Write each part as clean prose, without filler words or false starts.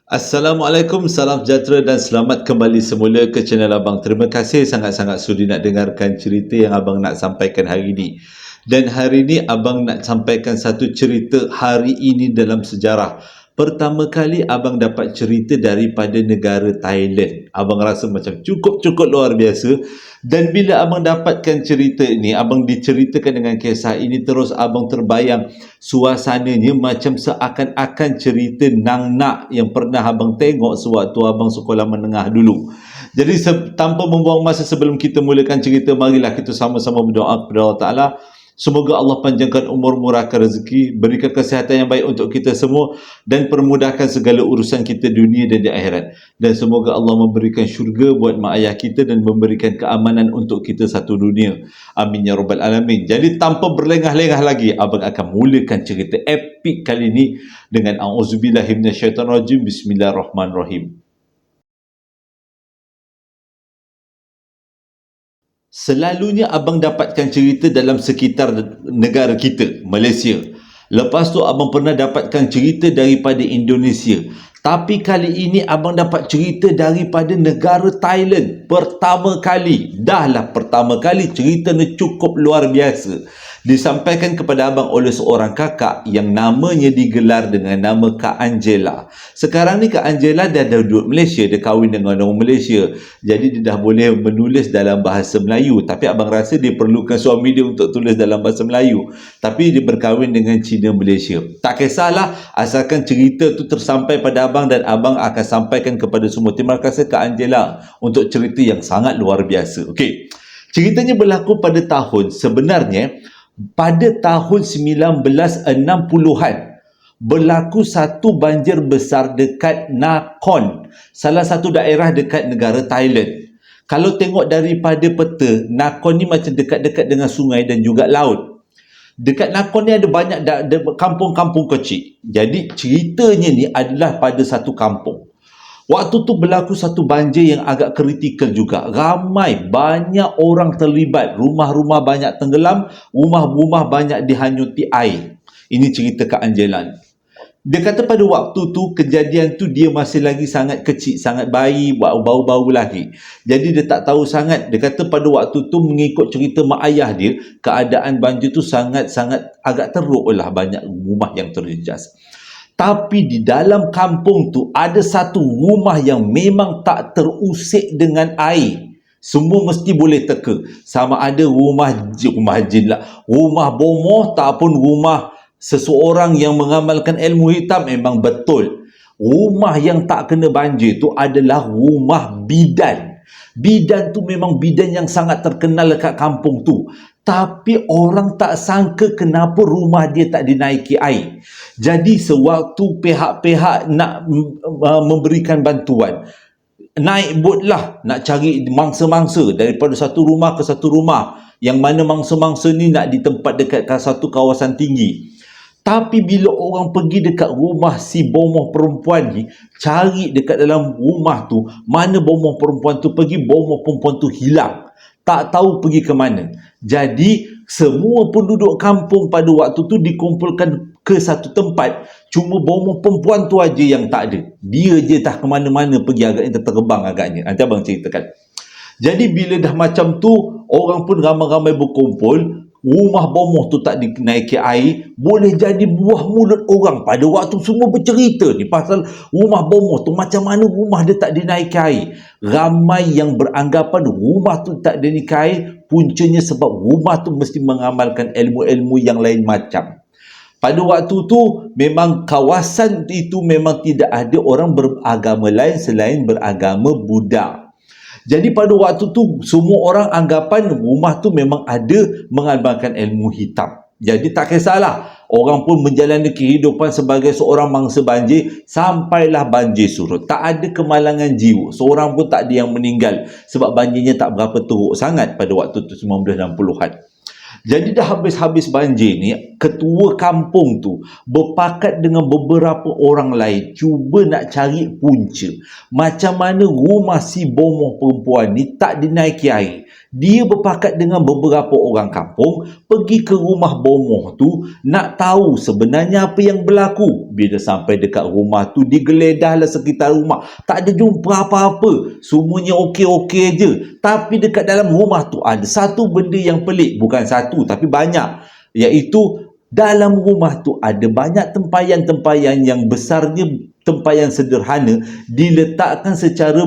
Assalamualaikum, salam sejahtera dan selamat kembali semula ke channel Abang. Terima kasih sangat-sangat sudi nak dengarkan cerita yang Abang nak sampaikan hari ini. Dan hari ini Abang nak sampaikan satu cerita hari ini dalam sejarah. Pertama kali Abang dapat cerita daripada negara Thailand. Abang rasa macam cukup-cukup luar biasa. Dan bila Abang dapatkan cerita ini, Abang diceritakan dengan kisah ini, terus Abang terbayang suasananya macam seakan-akan cerita Nang Nak yang pernah Abang tengok sewaktu Abang sekolah menengah dulu. Jadi tanpa membuang masa sebelum kita mulakan cerita, marilah kita sama-sama berdoa kepada Allah Ta'ala. Semoga Allah panjangkan umur, murahkan rezeki, berikan kesihatan yang baik untuk kita semua dan permudahkan segala urusan kita dunia dan di akhirat. Dan semoga Allah memberikan syurga buat mak ayah kita dan memberikan keamanan untuk kita satu dunia. Amin ya rabbal alamin. Jadi tanpa berlengah-lengah lagi, Abang akan mulakan cerita epik kali ini dengan auzubillahi minasyaitanirrajim. Bismillahirrahmanirrahim. Selalunya Abang dapatkan cerita dalam sekitar negara kita, Malaysia. Lepas tu Abang pernah dapatkan cerita daripada Indonesia. Tapi kali ini Abang dapat cerita daripada negara Thailand. Pertama kali. Pertama kali cerita ni cukup luar biasa. Disampaikan kepada Abang oleh seorang kakak yang namanya digelar dengan nama Kak Angela. Sekarang ni Kak Angela dah duduk Malaysia, dia kahwin dengan orang Malaysia. Jadi dia dah boleh menulis dalam bahasa Melayu. Tapi Abang rasa dia perlukan suami dia untuk tulis dalam bahasa Melayu. Tapi dia berkahwin dengan Cina Malaysia. Tak kisahlah, asalkan cerita tu tersampai pada Abang dan Abang akan sampaikan kepada semua. Terima kasih Kak Angela untuk cerita yang sangat luar biasa. Okey. Ceritanya berlaku pada tahun 1960-an. Berlaku satu banjir besar dekat Nakhon, salah satu daerah dekat negara Thailand. Kalau tengok daripada peta, Nakhon ni macam dekat-dekat dengan sungai dan juga laut. Dekat Nakhon ni ada banyak kampung-kampung kecil. Jadi ceritanya ni adalah pada satu kampung. Waktu tu berlaku satu banjir yang agak kritikal juga. Banyak orang terlibat. Rumah-rumah banyak tenggelam. Rumah-rumah banyak dihanyuti air. Ini cerita Kak Angela. Dia kata pada waktu tu, kejadian tu dia masih lagi sangat kecil, sangat bayi, bau-bau lagi. Jadi dia tak tahu sangat. Dia kata pada waktu tu mengikut cerita mak ayah dia, keadaan banjir tu sangat-sangat agak teruk lah, banyak rumah yang terjejas. Tapi di dalam kampung tu ada satu rumah yang memang tak terusik dengan air. Semua mesti boleh teka. Sama ada rumah jin lah, rumah bomoh ataupun rumah seseorang yang mengamalkan ilmu hitam, memang betul. Rumah yang tak kena banjir tu adalah rumah bidan. Bidan tu memang bidan yang sangat terkenal dekat kampung tu. Tapi orang tak sangka kenapa rumah dia tak dinaiki air. Jadi sewaktu pihak-pihak nak memberikan bantuan, naik bot lah nak cari mangsa-mangsa daripada satu rumah ke satu rumah, yang mana mangsa-mangsa ni nak ditempat dekat satu kawasan tinggi. Tapi bila orang pergi dekat rumah si bomoh perempuan ni, cari dekat dalam rumah tu, mana bomoh perempuan tu pergi, bomoh perempuan tu hilang. Tak tahu pergi ke mana. Jadi semua penduduk kampung pada waktu tu dikumpulkan ke satu tempat. Cuma bomoh perempuan tu aja yang tak ada. Dia je tak ke mana-mana pergi, agaknya terbang agaknya. Nanti abang ceritakan. Jadi bila dah macam tu, orang pun ramai-ramai berkumpul. Rumah bomoh tu tak dinaiki air, boleh jadi buah mulut orang. Pada waktu semua bercerita ni pasal rumah bomoh tu, macam mana rumah dia tak dinaiki air. Ramai yang beranggapan rumah tu tak dinaiki air, puncanya sebab rumah tu mesti mengamalkan ilmu-ilmu yang lain macam. Pada waktu tu memang kawasan itu memang tidak ada orang beragama lain selain beragama Buddha. Jadi pada waktu tu semua orang anggapan rumah tu memang ada mengamalkan ilmu hitam. Jadi tak kisahlah, orang pun menjalani kehidupan sebagai seorang mangsa banjir sampailah banjir surut. Tak ada kemalangan jiwa. Seorang pun tak ada yang meninggal sebab banjirnya tak berapa teruk sangat pada waktu tu 1960-an. Jadi dah habis-habis banjir ni, ketua kampung tu berpakat dengan beberapa orang lain cuba nak cari punca macam mana rumah si bomoh perempuan ni tak dinaiki air. Dia berpakat dengan beberapa orang kampung pergi ke rumah bomoh tu nak tahu sebenarnya apa yang berlaku. Bila sampai dekat rumah tu, digeledahlah sekitar rumah. Tak ada jumpa apa-apa. Semuanya okey-okey je. Tapi dekat dalam rumah tu ada satu benda yang pelik. Bukan satu tapi banyak. Iaitu dalam rumah tu ada banyak tempayan-tempayan yang besarnya tempayan sederhana diletakkan secara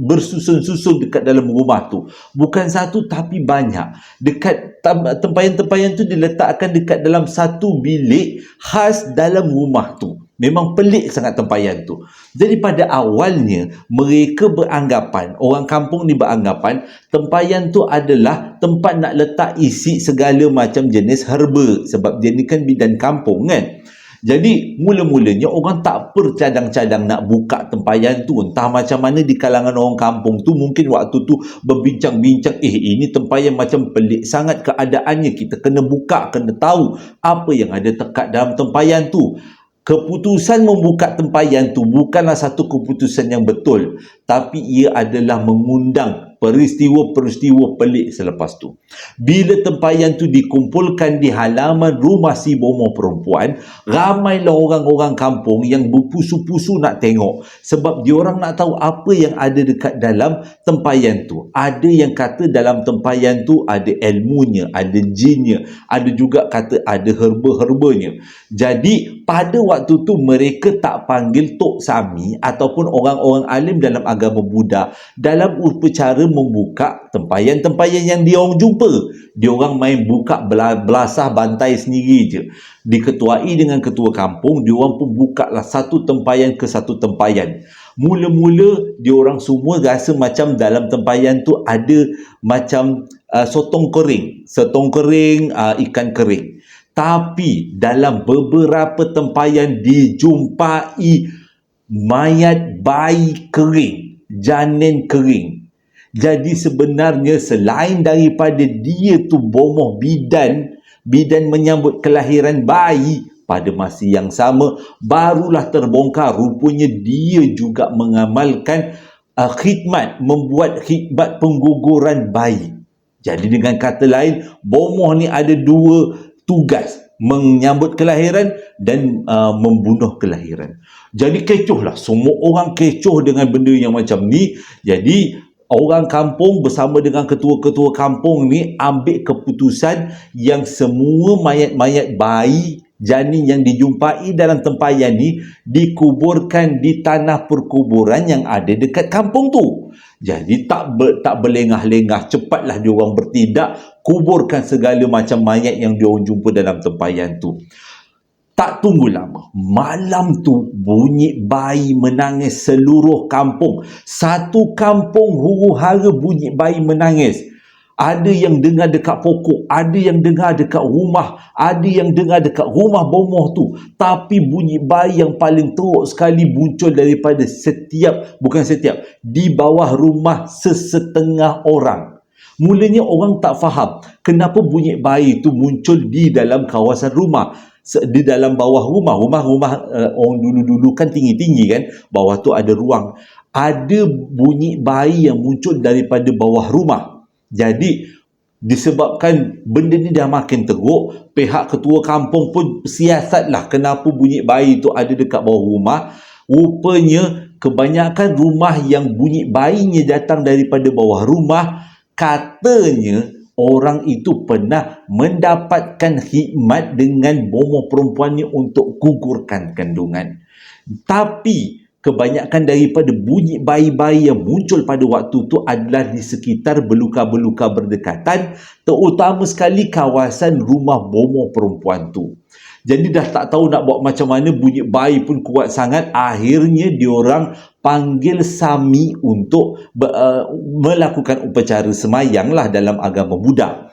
bersusun-susun dekat dalam rumah tu. Bukan satu tapi banyak. Dekat tempayan-tempayan tu diletakkan dekat dalam satu bilik khas dalam rumah tu. Memang pelik sangat tempayan tu. Jadi pada awalnya mereka beranggapan, orang kampung ni beranggapan tempayan tu adalah tempat nak letak isi segala macam jenis herba, sebab dia ni kan bidan kampung kan. Jadi mula-mulanya orang tak bercadang-cadang nak buka tempayan tu. Entah macam mana di kalangan orang kampung tu, mungkin waktu tu berbincang-bincang, ini tempayan macam pelik sangat keadaannya, kita kena buka, kena tahu apa yang ada dekat dalam tempayan tu. Keputusan membuka tempayan tu bukanlah satu keputusan yang betul, tapi ia adalah mengundang peristiwa-peristiwa pelik selepas tu. Bila tempayan tu dikumpulkan di halaman rumah si bomoh perempuan, ramailah orang-orang kampung yang berpusu-pusu nak tengok, sebab diorang nak tahu apa yang ada dekat dalam tempayan tu. Ada yang kata dalam tempayan tu ada ilmunya, ada jinnya, ada juga kata ada herba-herbanya. Jadi pada waktu tu mereka tak panggil Tok Sami ataupun orang-orang alim dalam agama Buddha dalam upacara membuka tempayan-tempayan yang diorang jumpa. Diorang main buka belasah bantai sendiri je. Diketuai dengan ketua kampung, diorang pun buka lah satu tempayan ke satu tempayan. Mula-mula diorang semua rasa macam dalam tempayan tu ada macam sotong kering, ikan kering. Tapi dalam beberapa tempayan dijumpai mayat bayi kering, janin kering. Jadi sebenarnya selain daripada dia tu bomoh bidan menyambut kelahiran bayi, pada masa yang sama barulah terbongkar rupanya dia juga mengamalkan membuat khidmat pengguguran bayi. Jadi dengan kata lain, bomoh ni ada dua tugas, menyambut kelahiran dan membunuh kelahiran. Jadi kecoh lah, semua orang kecoh dengan benda yang macam ni. Jadi orang kampung bersama dengan ketua-ketua kampung ni ambil keputusan yang semua mayat-mayat bayi janin yang dijumpai dalam tempayan ni dikuburkan di tanah perkuburan yang ada dekat kampung tu. Jadi tak berlengah-lengah, cepatlah diorang bertindak, kuburkan segala macam mayat yang diorang jumpa dalam tempayan tu. Tak tunggu lama, malam tu bunyi bayi menangis seluruh kampung. Satu kampung huru-hara bunyi bayi menangis. Ada yang dengar dekat pokok, ada yang dengar dekat rumah, ada yang dengar dekat rumah bomoh tu. Tapi bunyi bayi yang paling teruk sekali muncul daripada di bawah rumah sesetengah orang. Mulanya orang tak faham kenapa bunyi bayi tu muncul di dalam kawasan rumah, di dalam bawah rumah orang dulu-dulu kan tinggi-tinggi kan, bawah tu ada ruang. Ada bunyi bayi yang muncul daripada bawah rumah. Jadi disebabkan benda ni dah makin teruk, pihak ketua kampung pun siasatlah kenapa bunyi bayi tu ada dekat bawah rumah. Rupanya kebanyakan rumah yang bunyi bayinya datang daripada bawah rumah, katanya orang itu pernah mendapatkan khidmat dengan bomoh perempuan ni untuk gugurkan kandungan. Tapi kebanyakan daripada bunyi bayi-bayi yang muncul pada waktu itu adalah di sekitar beluka-beluka berdekatan, terutama sekali kawasan rumah bomoh perempuan tu. Jadi dah tak tahu nak buat macam mana, bunyi bayi pun kuat sangat. Akhirnya diorang panggil Sami untuk melakukan upacara semayang lah dalam agama Buddha.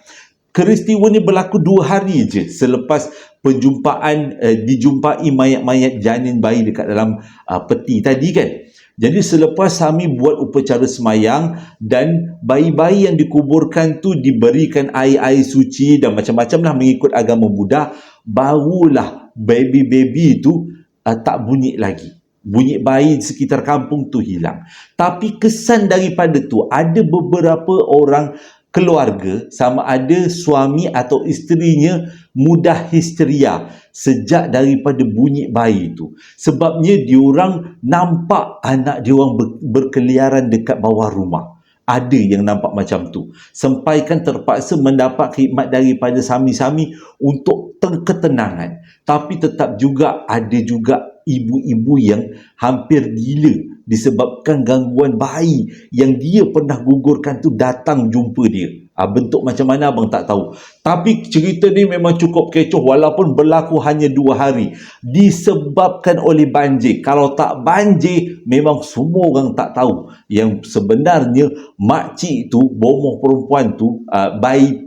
Peristiwa ni berlaku 2 hari je selepas penjumpaan dijumpai mayat-mayat janin bayi dekat dalam peti tadi kan. Jadi selepas Sami buat upacara semayang dan bayi-bayi yang dikuburkan tu diberikan air-air suci dan macam-macam lah mengikut agama Buddha, barulah baby-baby tu tak bunyi lagi. Bunyi bayi di sekitar kampung tu hilang. Tapi kesan daripada tu, ada beberapa orang keluarga, sama ada suami atau isterinya mudah histeria sejak daripada bunyi bayi itu. Sebabnya diorang nampak anak diorang berkeliaran dekat bawah rumah. Ada yang nampak macam tu. Sampaikan terpaksa mendapat khidmat daripada sami-sami untuk ketenangan. Tapi tetap juga ada juga ibu-ibu yang hampir gila disebabkan gangguan bayi yang dia pernah gugurkan tu datang jumpa dia. Bentuk macam mana abang tak tahu. Tapi cerita ni memang cukup kecoh walaupun berlaku hanya 2 hari. Disebabkan oleh banjir. Kalau tak banjir, memang semua orang tak tahu. Yang sebenarnya makcik tu, bomoh perempuan tu,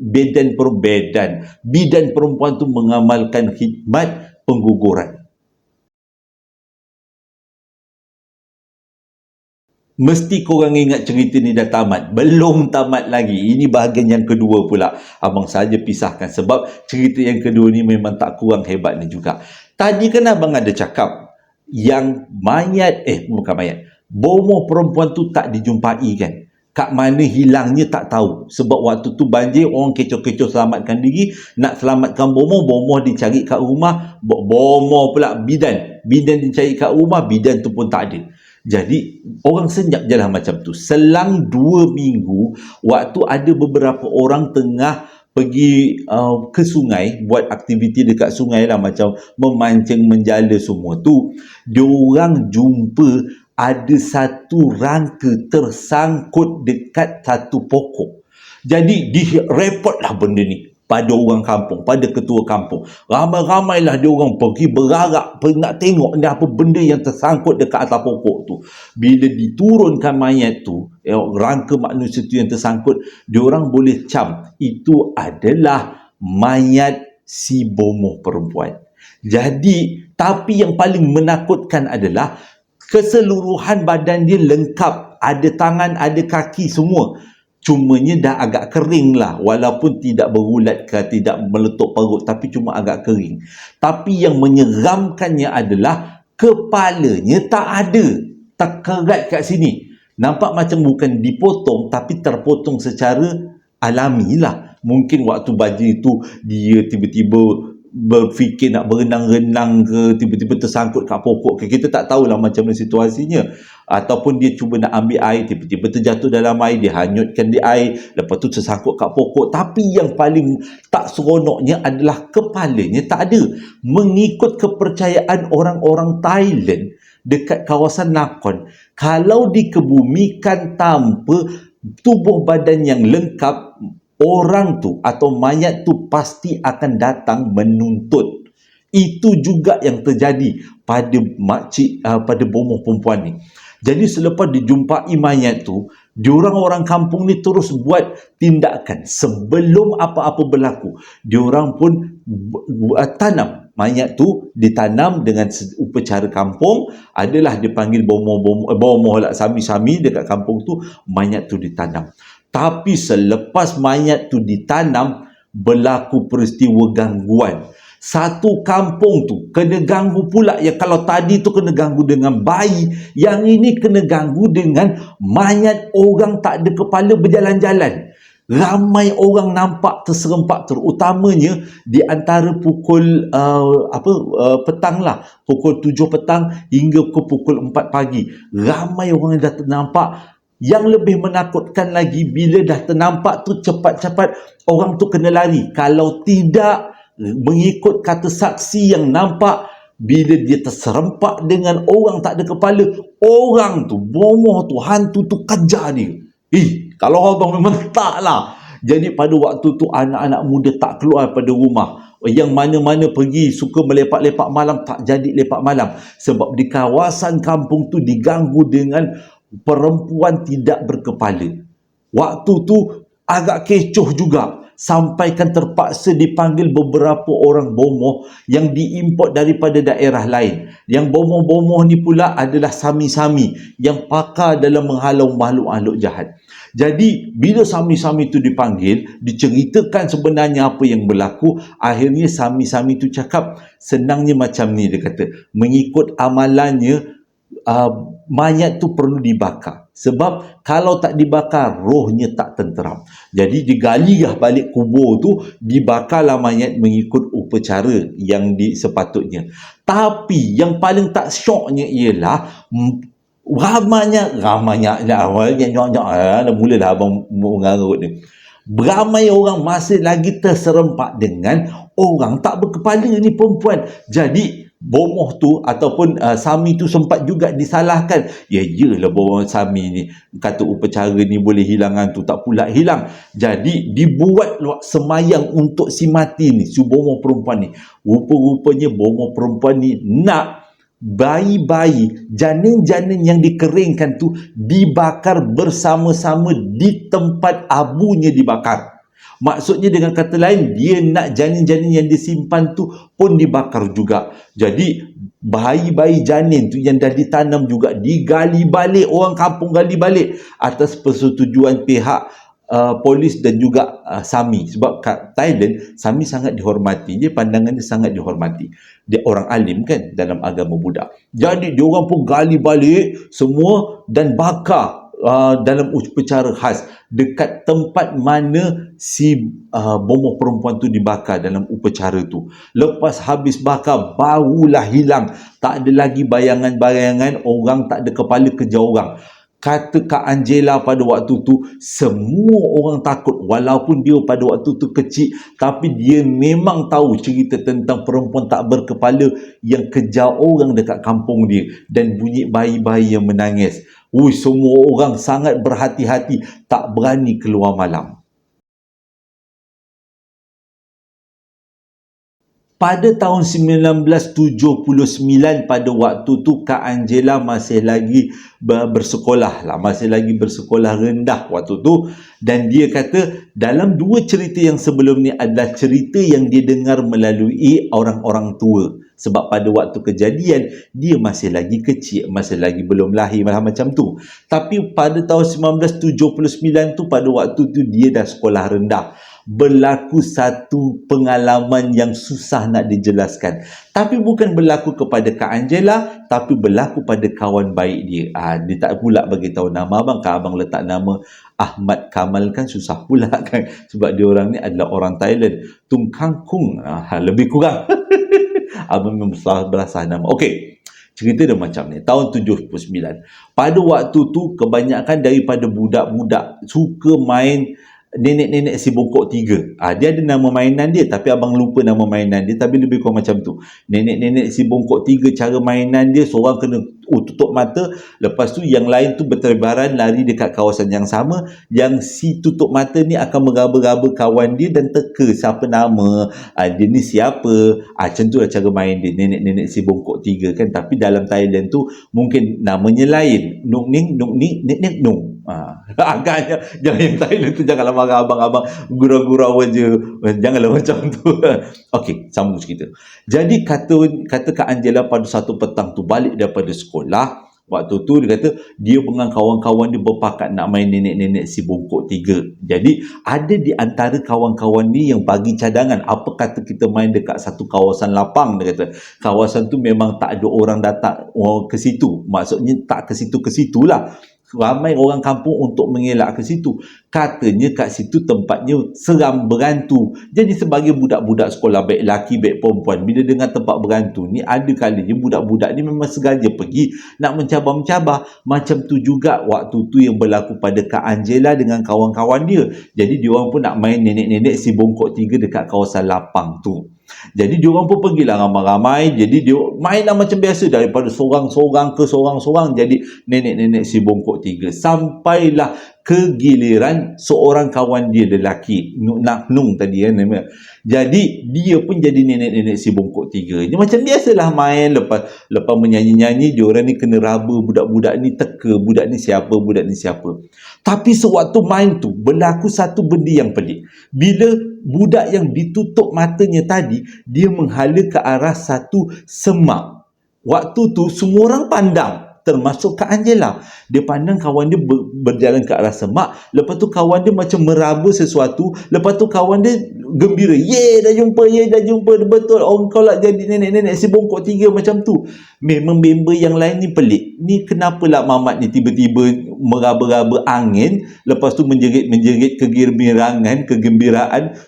bidan perempuan tu mengamalkan khidmat pengguguran. Mesti korang ingat cerita ni dah tamat. Belum tamat lagi. Ini bahagian yang kedua pula. Abang saja pisahkan sebab cerita yang kedua ni memang tak kurang hebatnya juga. Tadi kan abang ada cakap yang bukan mayat. Bomoh perempuan tu tak dijumpai kan. Kat mana hilangnya tak tahu. Sebab waktu tu banjir, orang kecoh-kecoh selamatkan diri. Nak selamatkan bomoh dicari kat rumah. Bomoh pula bidan dicari kat rumah, bidan tu pun tak ada. Jadi orang senyap je lah macam tu. Selang 2 minggu, waktu ada beberapa orang tengah pergi ke sungai, buat aktiviti dekat sungai lah, macam memancing, menjala semua tu, diorang jumpa ada satu rangka tersangkut dekat satu pokok. Jadi direpot lah benda ni pada orang kampung, pada ketua kampung. Ramai-ramailah dia orang pergi berarak, nak tengok ni apa benda yang tersangkut dekat atas pokok tu. Bila diturunkan mayat tu, rangka manusia tu yang tersangkut, dia orang boleh cam itu adalah mayat si bomoh perempuan. Jadi, tapi yang paling menakutkan adalah keseluruhan badan dia lengkap, ada tangan, ada kaki semua. Cumanya dah agak kering lah, walaupun tidak berulat ke, tidak meletup perut, tapi cuma agak kering. Tapi yang menyeramkannya adalah kepalanya tak ada, terkerat kat sini. Nampak macam bukan dipotong, tapi terpotong secara alami lah. Mungkin waktu banjir itu dia tiba-tiba berfikir nak berenang-renang ke, tiba-tiba tersangkut kat pokok ke, kita tak tahulah macam mana situasinya. Ataupun dia cuba nak ambil air, tiba-tiba terjatuh dalam air, dia hanyutkan di air, lepas tu tersangkut kat pokok. Tapi yang paling tak seronoknya adalah kepalanya tak ada. Mengikut kepercayaan orang-orang Thailand dekat kawasan Nakhon, kalau dikebumikan tanpa tubuh badan yang lengkap, orang tu atau mayat tu pasti akan datang menuntut. Itu juga yang terjadi pada makcik, pada bomoh perempuan ni. Jadi selepas dijumpai mayat tu, diorang orang kampung ni terus buat tindakan. Sebelum apa-apa berlaku, diorang pun tanam mayat tu, ditanam dengan upacara kampung. Adalah dipanggil bomoh lah, sami-sami dekat kampung tu, mayat tu ditanam. Tapi selepas mayat tu ditanam, berlaku peristiwa gangguan. Satu kampung tu kena ganggu pula. Ya, kalau tadi tu kena ganggu dengan bayi, yang ini kena ganggu dengan mayat orang tak ada kepala berjalan-jalan. Ramai orang nampak terserempak, terutamanya di antara pukul petang lah, pukul 7 petang hingga ke pukul 4 pagi. Ramai orang yang dah ternampak. Yang lebih menakutkan lagi, bila dah ternampak tu, cepat-cepat orang tu kena lari. Kalau tidak, mengikut kata saksi yang nampak, bila dia terserempak dengan orang tak ada kepala, orang tu, bomoh tu, hantu tu kejar dia. Kalau abang memang tak lah. Jadi pada waktu tu anak-anak muda tak keluar pada rumah. Yang mana-mana pergi suka melepak-lepak malam, tak jadi lepak malam. Sebab di kawasan kampung tu diganggu dengan perempuan tidak berkepala. Waktu tu agak kecoh juga. Sampaikan terpaksa dipanggil beberapa orang bomoh yang diimport daripada daerah lain. Yang bomoh-bomoh ni pula adalah sami-sami yang pakar dalam menghalau makhluk-makhluk jahat. Jadi bila sami-sami tu dipanggil, diceritakan sebenarnya apa yang berlaku. Akhirnya sami-sami tu cakap, senangnya macam ni, dia kata, mengikut amalannya, mayat tu perlu dibakar. Sebab kalau tak dibakar, rohnya tak tenteram. Jadi digalilah balik kubur tu, dibakarlah mayat mengikut upacara yang sepatutnya. Tapi yang paling tak syoknya ialah ramainya dah mulalah abang mengarut ni. Beramai orang masih lagi terserempak dengan orang tak berkepala ni perempuan. Jadi bomoh tu ataupun Sami tu sempat juga disalahkan. Ya iyalah bomoh Sami ni kata upacara ni boleh hilang hantu, tak pula hilang. Jadi dibuat semayang untuk si mati ni, si bomoh perempuan ni. Rupa-rupanya bomoh perempuan ni nak bayi-bayi, janin-janin yang dikeringkan tu dibakar bersama-sama di tempat abunya dibakar. Maksudnya dengan kata lain, dia nak janin-janin yang disimpan tu pun dibakar juga. Jadi bayi-bayi janin tu yang dah ditanam juga digali balik, orang kampung gali balik atas persetujuan pihak polis dan juga Sami. Sebab kat Thailand, Sami sangat dihormati. Dia pandangannya sangat dihormati. Dia orang alim kan dalam agama Buddha. Jadi diorang pun gali balik semua dan bakar dalam upacara khas dekat tempat mana si bomoh perempuan tu dibakar dalam upacara tu. Lepas habis bakar, barulah hilang. Tak ada lagi bayangan-bayangan orang, tak ada kepala kerja orang. Kata Kak Angela pada waktu tu, semua orang takut. Walaupun dia pada waktu tu kecil, tapi dia memang tahu cerita tentang perempuan tak berkepala yang kejar orang dekat kampung dia dan bunyi bayi-bayi yang menangis. Semua orang sangat berhati-hati, tak berani keluar malam. Pada tahun 1979, pada waktu tu Kak Angela masih lagi bersekolah lah, masih lagi bersekolah rendah waktu tu. Dan dia kata dalam dua cerita yang sebelum ni adalah cerita yang dia dengar melalui orang-orang tua. Sebab pada waktu kejadian, dia masih lagi kecil, masih lagi belum lahir macam tu. Tapi pada tahun 1979 tu, pada waktu tu dia dah sekolah rendah. Berlaku satu pengalaman yang susah nak dijelaskan. Tapi bukan berlaku kepada Kak Angela, tapi berlaku pada kawan baik dia. Dia tak pula bagi tahu nama abang. Kalau abang letak nama Ahmad Kamal kan susah pula kan. Sebab dia orang ni adalah orang Thailand. Tung Kang Kung. Lebih kurang. Abang memang belasah nama. Okey. Cerita dia macam ni. Tahun 79. Pada waktu tu, kebanyakan daripada budak-budak suka main nenek-nenek si bongkok tiga. Dia ada nama mainan dia, tapi abang lupa nama mainan dia, tapi lebih kurang macam tu. Nenek-nenek si bongkok tiga, cara mainan dia, seorang kena tutup mata, lepas tu yang lain tu berterbaran lari dekat kawasan yang sama. Yang si tutup mata ni akan meraba-raba kawan dia dan teka siapa nama, dia ni siapa. Macam tu lah cara main dia, nenek-nenek si bongkok tiga kan. Tapi dalam Thailand tu mungkin namanya lain. Nuk ning, nek nung. Agaknya jangan yang Thailand tu, janganlah marah abang-abang gurau-gurau aja, janganlah macam tu. Okey, sambung cerita. Jadi kata Kak Angela pada satu petang tu balik daripada sekolah, waktu tu dia kata dia dengan kawan-kawan dia berpakat nak main nenek-nenek si bongkok tiga. Jadi ada di antara kawan-kawan ni yang bagi cadangan, apa kata kita main dekat satu kawasan lapang. Dia kata kawasan tu memang tak ada orang datang ke situ, maksudnya tak ke situ lah, ramai orang kampung untuk mengelak ke situ. Katanya kat situ tempatnya seram berhantu. Jadi sebagai budak-budak sekolah, baik lelaki baik perempuan, bila dengar tempat berhantu ni, ada kalanya budak-budak ni memang sengaja pergi nak mencabar-mencabar. Macam tu juga waktu tu yang berlaku pada Kak Angela dengan kawan-kawan dia. Jadi diorang pun nak main nenek-nenek si bongkok tiga dekat kawasan lapang tu. Jadi diorang pun pergilah ramai-ramai. Jadi dia mainlah macam biasa, daripada seorang-seorang ke seorang-seorang jadi nenek-nenek si bongkok tiga. Sampailah ke giliran seorang kawan dia lelaki, Nak Nung tadi kan. Jadi dia pun jadi nenek-nenek si bongkok tiga. Dia macam biasalah main, lepas menyanyi-nyanyi, diorang ni kena raba budak-budak ni, teka budak ni siapa, budak ni siapa. Tapi sewaktu main tu berlaku satu benda yang pelik. Bila budak yang ditutup matanya tadi, dia menghala ke arah satu semak. Waktu tu semua orang pandang, termasuk Kak Angela. Dia pandang kawan dia berjalan ke arah semak, lepas tu kawan dia macam meraba sesuatu, lepas tu kawan dia gembira, ye dah jumpa, betul, kau lah jadi nenek-nenek si bongkok 3 macam tu. Memang member yang lain ni pelik, ni kenapalah Mamat ni tiba-tiba meraba-raba angin, lepas tu menjerit kegembiraan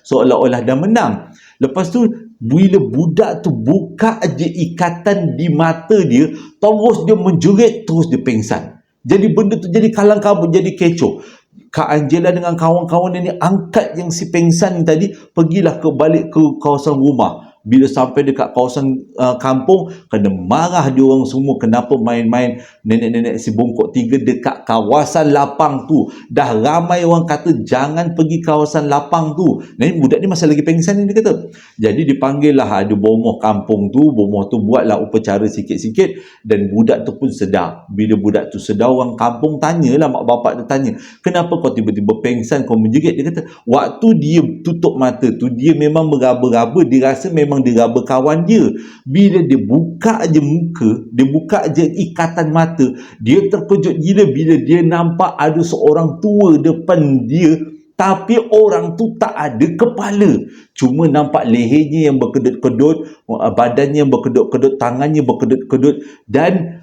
seolah-olah dah menang. Lepas tu bila budak tu buka je ikatan di mata dia, terus dia menjerit, terus dia pengsan. Jadi benda tu jadi kalang kabut, jadi kecoh. Kak Angela dengan kawan-kawan dia ni angkat yang si pengsan tadi, pergilah balik ke kawasan rumah. Bila sampai dekat kawasan kampung, kena marah dia orang semua, kenapa main-main nenek-nenek si bongkok 3 dekat kawasan lapang tu. Dah ramai orang kata jangan pergi kawasan lapang tu. Nah, budak ni masa lagi pengsan ni dia kata. Jadi dipanggil lah ada bomoh kampung tu, bomoh tu buatlah upacara sikit-sikit, dan budak tu pun sedar. Bila budak tu sedar, orang kampung tanyalah, mak bapak dia tanya, kenapa kau tiba-tiba pengsan, kau menjerit? Dia kata waktu dia tutup mata tu, dia memang meraba-raba, dia rasa memang diraba kawan dia. Bila dia buka je muka, dia buka je ikatan mata, dia terkejut gila bila dia nampak ada seorang tua depan dia, tapi orang tu tak ada kepala, cuma nampak lehernya yang berkedut-kedut, badannya yang berkedut-kedut, tangannya berkedut-kedut, dan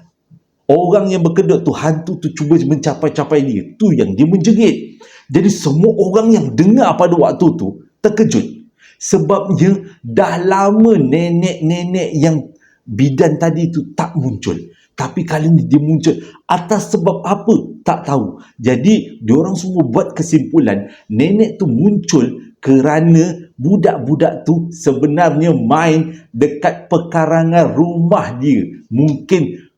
orang yang berkedut tu, hantu tu cuba mencapai-capai dia. Tu yang dia menjerit. Jadi semua orang yang dengar pada waktu tu terkejut. Sebabnya dah lama nenek-nenek yang bidan tadi tu tak muncul. Tapi kali ni dia muncul. Atas sebab apa? Tak tahu. Jadi diorang semua buat kesimpulan, nenek tu muncul kerana budak-budak tu sebenarnya main dekat pekarangan rumah dia. Mungkin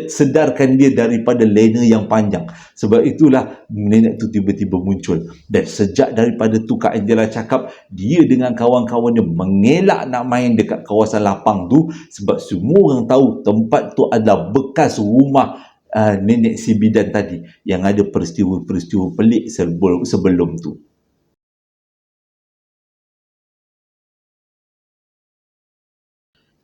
sedarkan dia daripada lena yang panjang. Sebab itulah nenek tu tiba-tiba muncul. Dan sejak daripada tu Kak Angela cakap, dia dengan kawan-kawan dia mengelak nak main dekat kawasan lapang tu, sebab semua orang tahu tempat tu adalah bekas rumah nenek si bidan tadi yang ada peristiwa-peristiwa pelik sebelum tu.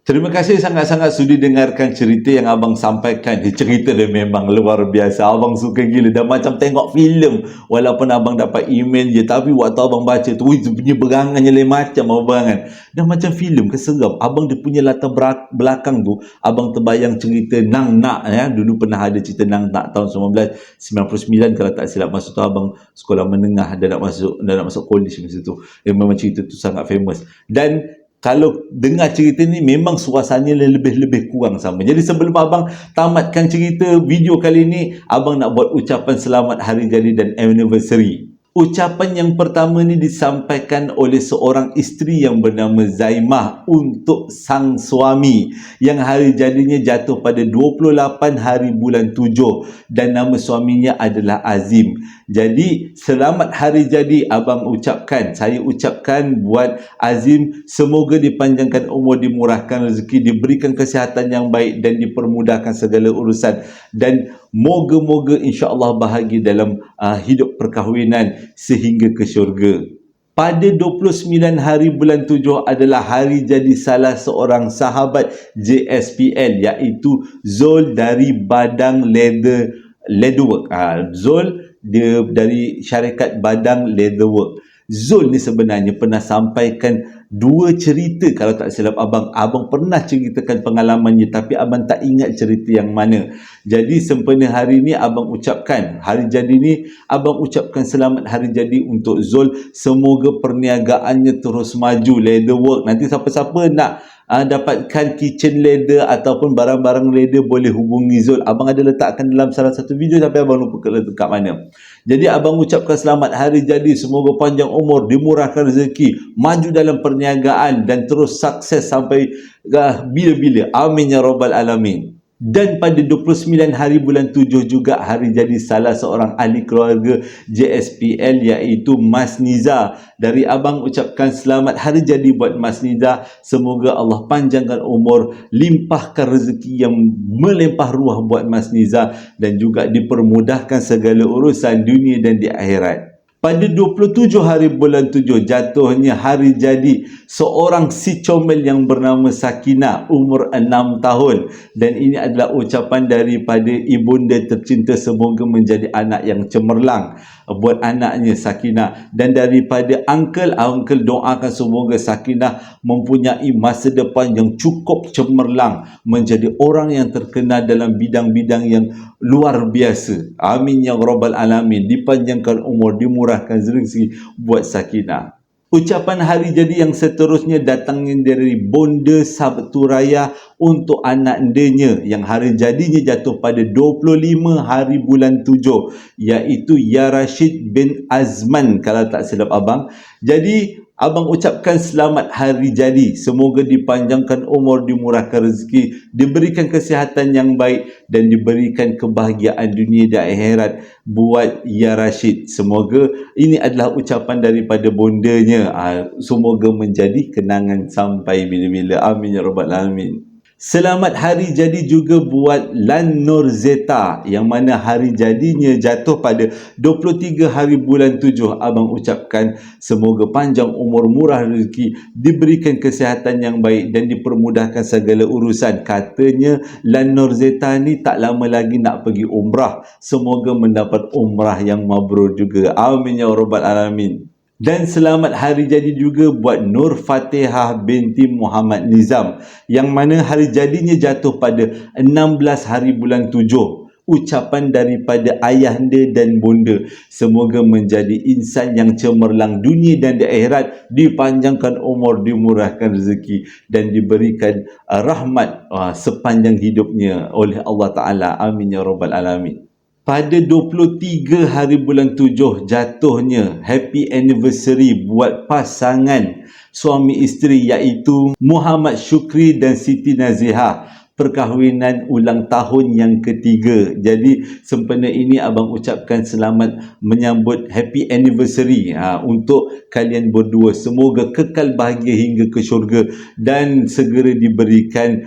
Terima kasih sangat-sangat sudi dengarkan cerita yang abang sampaikan. Cerita dia memang luar biasa. Abang suka gila. Dah macam tengok filem. Walaupun abang dapat email je, tapi waktu abang baca tu, punya berangannya lain macam abang kan. Dah macam filem, keseram. Abang dia punya latar belakang tu, abang terbayang cerita Nang Nak ya. Dulu pernah ada cerita Nang Nak tahun 1999 kalau tak silap. Masa tu abang sekolah menengah dan nak masuk college masa tu. Memang cerita tu sangat famous. Dan kalau dengar cerita ni memang suasananya lebih kurang sama. Jadi sebelum abang tamatkan cerita video kali ni, abang nak buat ucapan selamat hari jadi dan anniversary. Ucapan yang pertama ni disampaikan oleh seorang isteri yang bernama Zaimah untuk sang suami yang hari jadinya jatuh pada 28 hari bulan 7 dan nama suaminya adalah Azim. Jadi selamat hari jadi saya ucapkan buat Azim, semoga dipanjangkan umur, dimurahkan rezeki, diberikan kesihatan yang baik dan dipermudahkan segala urusan, dan moga-moga insya-Allah bahagia dalam hidup perkahwinan sehingga ke syurga. Pada 29 hari bulan 7 adalah hari jadi salah seorang sahabat JSPL, iaitu Zul dari Badang Leatherwork. Zul dia dari syarikat Badang Leatherwork. Zul ni sebenarnya pernah sampaikan 2 cerita kalau tak silap abang. Abang pernah ceritakan pengalamannya, tapi abang tak ingat cerita yang mana. Jadi sempena hari ni abang ucapkan, hari jadi ni abang ucapkan selamat hari jadi untuk Zul. Semoga perniagaannya terus maju, leatherwork. Nanti siapa-siapa nak dapatkan kitchen leather ataupun barang-barang leather boleh hubungi Zul. Abang ada letakkan dalam salah satu video tapi abang lupa letak kat mana. Jadi abang ucapkan selamat hari jadi, semoga panjang umur, dimurahkan rezeki, maju dalam perniagaan dan terus sukses sampai bila-bila. Amin ya rabbal alamin. Dan pada 29 hari bulan 7 juga hari jadi salah seorang ahli keluarga JSPL, iaitu Mas Niza. Dari abang ucapkan selamat hari jadi buat Mas Niza. Semoga Allah panjangkan umur, limpahkan rezeki yang melimpah ruah buat Mas Niza, dan juga dipermudahkan segala urusan dunia dan di akhirat. Pada 27 hari bulan 7 jatuhnya hari jadi seorang si comel yang bernama Sakinah, umur 6 tahun. Dan ini adalah ucapan daripada ibunda tercinta, semoga menjadi anak yang cemerlang buat anaknya Sakinah. Dan daripada uncle doakan semoga Sakinah mempunyai masa depan yang cukup cemerlang, menjadi orang yang terkenal dalam bidang-bidang yang luar biasa. Amin ya rabbal alamin. Dipanjangkan umur, dimurahkan rezeki buat Sakinah. Ucapan hari jadi yang seterusnya datangnya dari Bonda Sabtu Raya untuk anak endanya yang hari jadinya jatuh pada 25 hari bulan 7, iaitu Ya Rashid bin Azman kalau tak silap abang. Jadi abang ucapkan selamat hari jadi. Semoga dipanjangkan umur, dimurahkan rezeki, diberikan kesihatan yang baik dan diberikan kebahagiaan dunia dan akhirat buat Ya Rashid. Semoga ini adalah ucapan daripada bondanya. Semoga menjadi kenangan sampai bila-bila. Amin ya rabbal alamin. Selamat hari jadi juga buat Lan Nurzeta yang mana hari jadinya jatuh pada 23 hari bulan 7. Abang ucapkan semoga panjang umur, murah rezeki, diberikan kesihatan yang baik dan dipermudahkan segala urusan. Katanya Lan Nurzeta ni tak lama lagi nak pergi umrah. Semoga mendapat umrah yang mabrur juga. Amin ya rabbal alamin. Dan selamat hari jadi juga buat Nur Fatihah binti Muhammad Nizam yang mana hari jadinya jatuh pada 16 hari bulan 7. Ucapan daripada ayahanda dan bonda, semoga menjadi insan yang cemerlang dunia dan di akhirat, dipanjangkan umur, dimurahkan rezeki dan diberikan rahmat sepanjang hidupnya oleh Allah Ta'ala. Amin ya rabbal alamin. Pada 23 hari bulan 7 jatuhnya happy anniversary buat pasangan suami isteri iaitu Muhammad Syukri dan Siti Nazihah. Perkahwinan ulang tahun yang ketiga. Jadi sempena ini abang ucapkan selamat menyambut happy anniversary untuk kalian berdua. Semoga kekal bahagia hingga ke syurga dan segera diberikan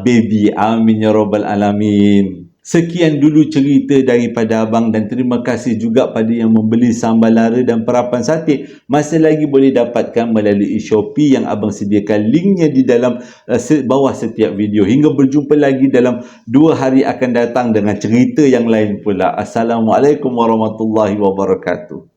baby. Amin ya rabbal alamin. Sekian dulu cerita daripada abang dan terima kasih juga pada yang membeli sambal lara dan perapan sate. Masih lagi boleh dapatkan melalui Shopee yang abang sediakan linknya di dalam bawah setiap video. Hingga berjumpa lagi dalam 2 hari akan datang dengan cerita yang lain pula. Assalamualaikum warahmatullahi wabarakatuh.